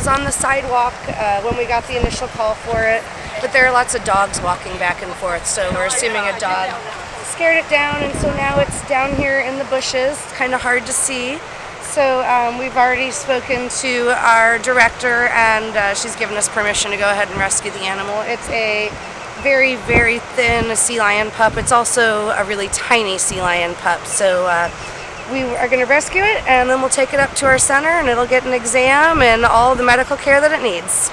was on the sidewalk when we got the initial call for it, but there are lots of dogs walking back and forth, so we're assuming a dog scared it down, and so now it's down here in the bushes. It's kind of hard to see. So we've already spoken to our director, and she's given us permission to go ahead and rescue the animal. It's a very, very thin sea lion pup. It's also a really tiny sea lion pup. So we are going to rescue it, and then we'll take it up to our center, and it'll get an exam and all the medical care that it needs.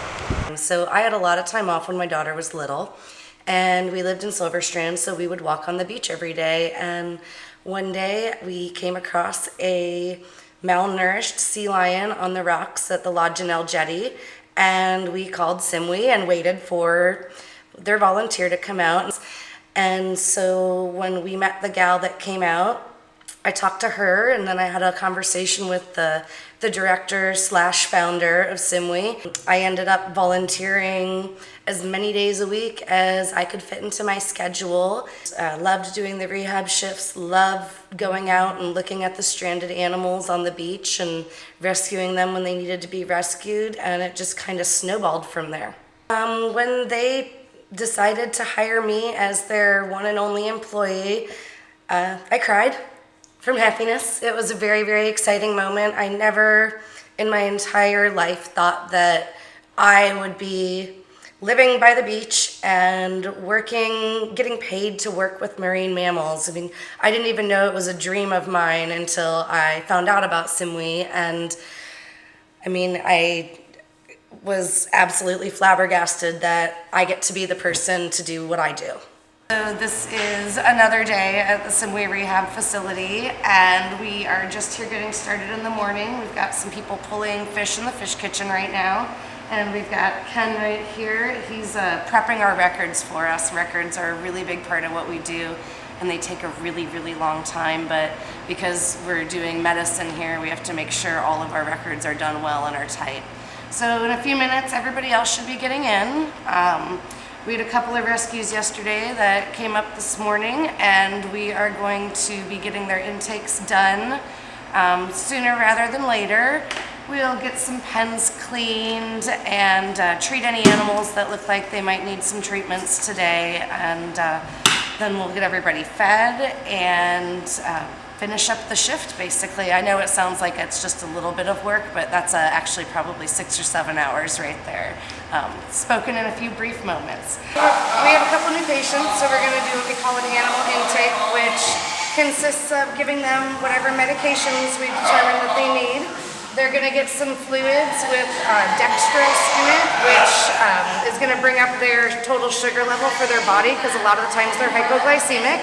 So I had a lot of time off when my daughter was little, and we lived in Silver Strand, so we would walk on the beach every day. And one day we came across a malnourished sea lion on the rocks at the La Janelle jetty, and we called CIMWI and waited for their volunteer to come out. And so when we met the gal that came out, I talked to her, and then I had a conversation with the director / founder of CIMWI. I ended up volunteering as many days a week as I could fit into my schedule. Loved doing the rehab shifts, loved going out and looking at the stranded animals on the beach and rescuing them when they needed to be rescued, and it just kind of snowballed from there. When they decided to hire me as their one and only employee, I cried from happiness. It was a very, very exciting moment. I never in my entire life thought that I would be living by the beach and working, getting paid to work with marine mammals. I mean, I didn't even know it was a dream of mine until I found out about CIMWI, and I mean, I was absolutely flabbergasted that I get to be the person to do what I do. So this is another day at the CIMWI rehab facility, and we are just here getting started in the morning. We've got some people pulling fish in the fish kitchen right now, and we've got Ken right here. He's prepping our records for us. Records are a really big part of what we do, and they take a really, really long time, but because we're doing medicine here, we have to make sure all of our records are done well and are tight. So in a few minutes, everybody else should be getting in. We had a couple of rescues yesterday that came up this morning, and we are going to be getting their intakes done sooner rather than later. We'll get some pens cleaned and treat any animals that look like they might need some treatments today, and then we'll get everybody fed and finish up the shift, basically. I know it sounds like it's just a little bit of work, but that's actually probably 6 or 7 hours right there, spoken in a few brief moments. We have a couple new patients, so we're going to do what we call an animal intake, which consists of giving them whatever medications we determine that they need. They're going to get some fluids with dextrose in it, which is going to bring up their total sugar level for their body, because a lot of the times they're hypoglycemic.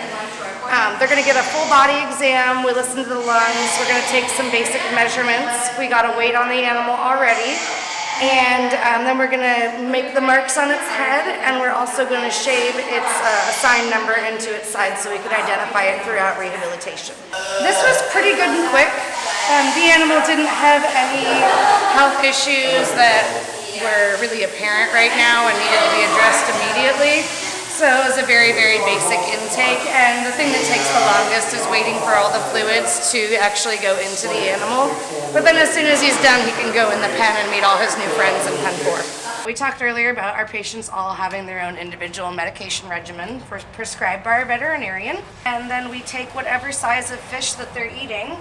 They're going to get a full body exam. We listen to the lungs. We're going to take some basic measurements. We got a weight on the animal already. And then we're going to make the marks on its head, and we're also going to shave its sign number into its side so we can identify it throughout rehabilitation. This was pretty good and quick. The animal didn't have any health issues that were really apparent right now and needed to be addressed immediately. So it was a very, very basic intake, and the thing that takes the longest is waiting for all the fluids to actually go into the animal. But then as soon as he's done, he can go in the pen and meet all his new friends in pen 4. We talked earlier about our patients all having their own individual medication regimen prescribed by our veterinarian. And then we take whatever size of fish that they're eating,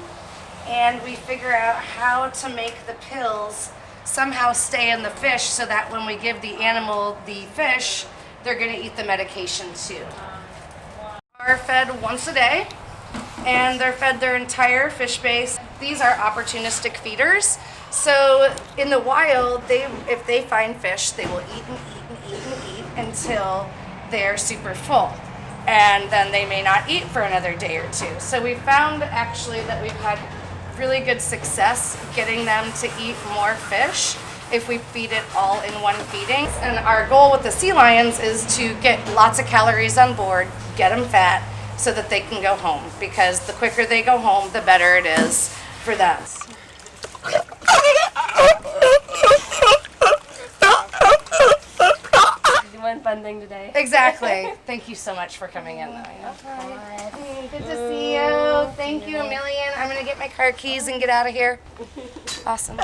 and we figure out how to make the pills somehow stay in the fish so that when we give the animal the fish, they're going to eat the medication too. Are fed once a day, and they're fed their entire fish base. These are opportunistic feeders. So in the wild, if they find fish, they will eat and eat and eat and eat until they're super full. And then they may not eat for another day or two. So we found actually that we've had really good success getting them to eat more fish if we feed it all in one feeding. And our goal with the sea lions is to get lots of calories on board, get them fat, so that they can go home, because the quicker they go home, the better it is for them. You want fun thing today? Exactly. Thank you so much for coming in. Good to see you. Thank you a million. I'm gonna get my car keys and get out of here. Awesome.